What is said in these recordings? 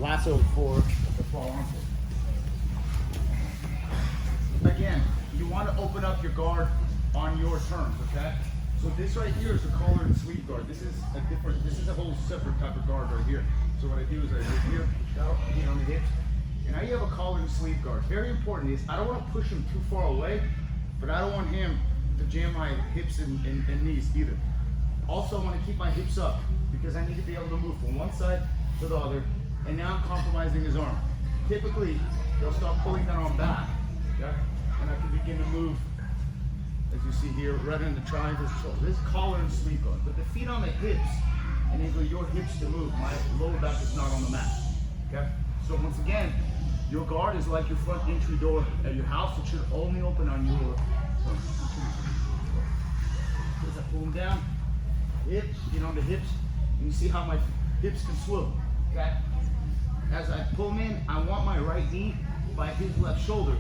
lasso for the fall arm pull. Again, you want to open up your guard on your terms, okay? So this right here is a collar and sleeve guard. This is a whole separate type of guard right here. So what I do is I go here, push out, knee on the hips, and now you have a collar and sleeve guard. Very important is I don't want to push him too far away, but I don't want him to jam my hips and knees either. Also, I want to keep my hips up because I need to be able to move from one side to the other, and now I'm compromising his arm. Typically, they'll start pulling that arm back, okay? And I can begin to move, as you see here, right in the triangle. So this is collar and sleeve guard, but the feet on the hips enable your hips to move. My lower back is not on the mat, okay? So once again, your guard is like your front entry door at your house. It should only open on your terms. As I pull them down, hips, feet on the hips, and you see how my hips can swivel, okay? As I pull them in, I want my right knee by his left shoulder,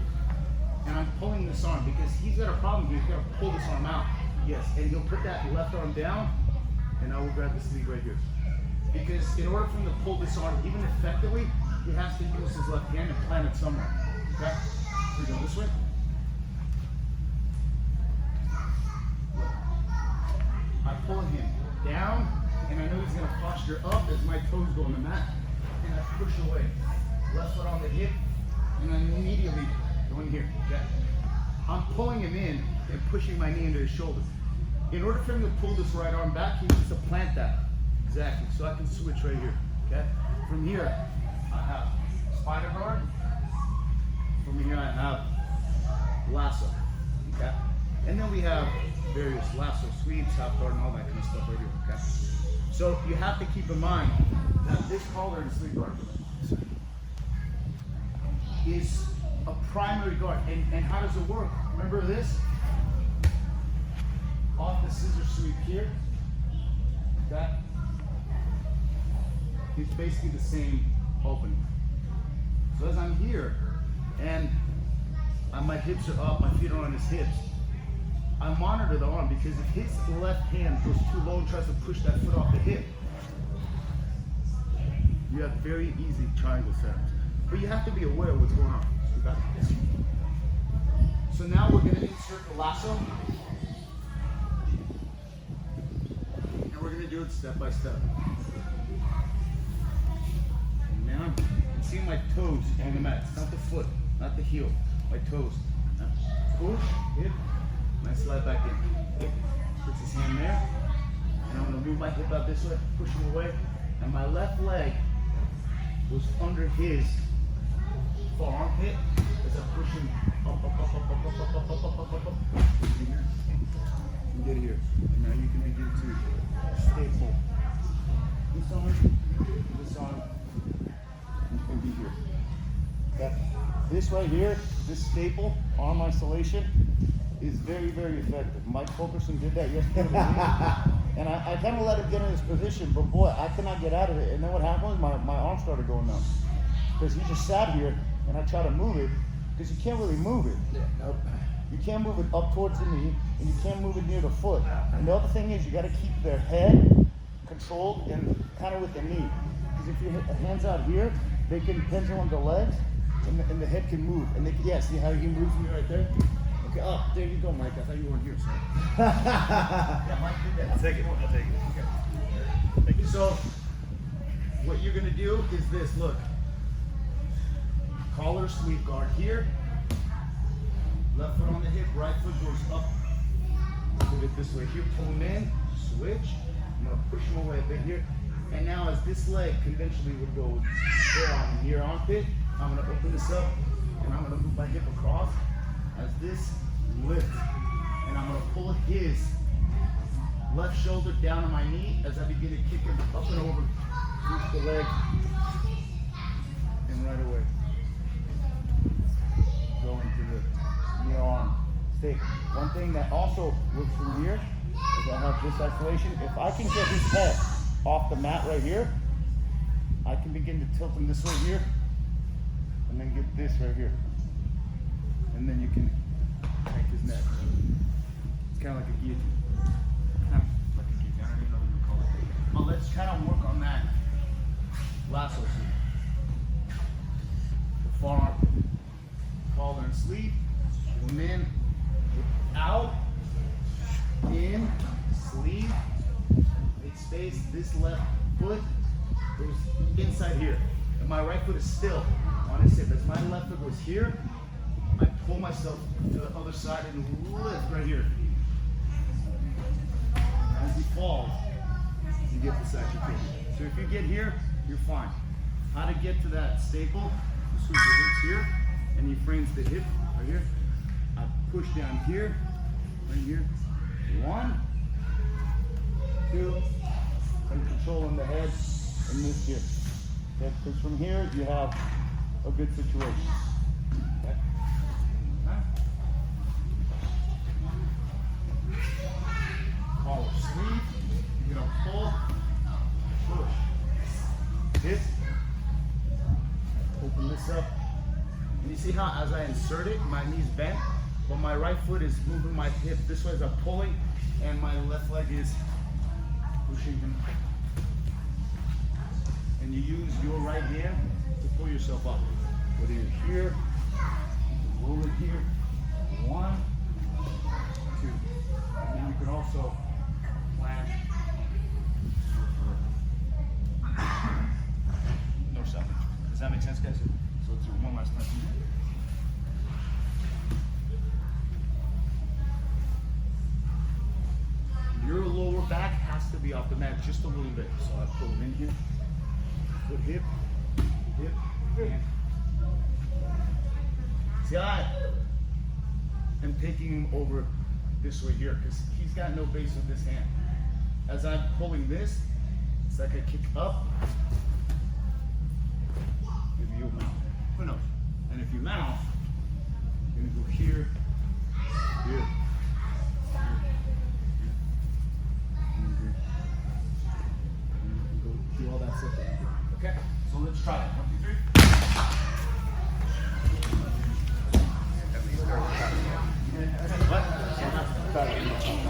and I'm pulling this arm because he's got a problem here. He's got to pull this arm out. Yes, and he'll put that left arm down, and I will grab the sleeve right here. Because in order for him to pull this arm even effectively, he has to use his left hand and plant it somewhere. Okay? So we go this way. I pull him down, and I know he's going to posture up as my toes go on the mat, and I push away. Left foot on the hip, and then immediately go in here. Okay? I'm pulling him in and pushing my knee into his shoulder. In order for him to pull this right arm back, he needs to plant that. Exactly. So I can switch right here. Okay? From here, I have spider guard. From here, I have lasso. Okay? And then we have various lasso sweeps, half guard, and all that kind of stuff right here. Okay? So you have to keep in mind that this collar and sleeve guard is a primary guard. And how does it work? Remember this? Off the scissor sweep here. Okay? It's basically the same opening. So as I'm here and my hips are up, my feet are on his hips, I monitor the arm because if his left hand goes too low and tries to push that foot off the hip, you have very easy triangle setups. But you have to be aware of what's going on. So now we're going to insert the lasso. And we're going to do it step by step. And now you can see my toes on the mat. It's not the foot, not the heel, my toes. Now, push, hip, and I slide back in. Hip, puts his hand there. And I'm going to move my hip out this way, push him away. And my left leg goes under his far armpit as I push him up. And get here. And now you can begin to staple this arm, and be here. Okay. This right here, this staple, arm isolation, is very, very effective. Mike Fulkerson did that yesterday. And I kind of let him get in this position, but boy, I could not get out of it. And then what happened was my arm started going numb. Because he just sat here, and I tried to move it, because you can't really move it. Yeah, nope. You can't move it up towards the knee, and you can't move it near the foot. And the other thing is, you got to keep their head controlled and kind of with the knee. Because if your hands out here, they can pendulum the legs, and the head can move. And they can, yeah, see how he moves me right there? Okay, oh, there you go, Mike. I thought you weren't here, sorry. Yeah, Mike did that. I'll take it. Okay. Thank you. So, what you're going to do is this, look. Collar, sleeve guard here. Left foot on the hip, right foot goes up. Move it this way here, pull him in, switch. I'm going to push him away a bit here. And now as this leg conventionally would go there on your armpit, I'm going to open this up and I'm going to move my hip across as this lift. And I'm going to pull his left shoulder down on my knee as I begin to kick him up and over, push the leg, and right away. Going to the knee arm stick. One thing that also works from here is I have this isolation. If I can get his head off the mat right here, I can begin to tilt him this way here, and then get this right here. And then you can crank his neck. It's kind of like a guillotine. Kind of like a guillotine. I don't even know what you call it. But let's kind of work on that lasso suit. forearm, collar and sleeve. Come in, out, in, sleeve. Make space. This left foot goes inside here. And my right foot is still on his hip. As my left foot goes here, I pull myself to the other side and lift right here. As he falls, you get the second kick. So if you get here, you're fine. How to get to that staple, you switch your hips here, and he frames the hip right here. I push down here, right here. 1, 2, and control on the head, and move here. Okay, because from here, you have a good situation. Okay? Collar, sleeve, you're gonna pull, push, hit, open this up. And you see how as I insert it, my knee's bent, but my right foot is moving my hip this way as I'm pulling, and my left leg is pushing him. And you use your right hand to pull yourself up. Whether you're here, roll it here, 1, 2. And then you can also plant north south. Does that make sense, guys? So let's do one last time. Your lower back has to be off the mat just a little bit. So I pull him in here. Foot, hip, hand. See, I am taking him over this way here because he's got no base with this hand. As I'm pulling this, it's like a kick up. Maybe you'll mount. Who knows? And if you mount, you're gonna go here, here. Do all that stuff. Okay, so let's try it. 1, 2, 3. What?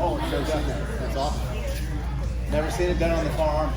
Oh, it goes up there. That's awesome. Never seen it done on the forearm.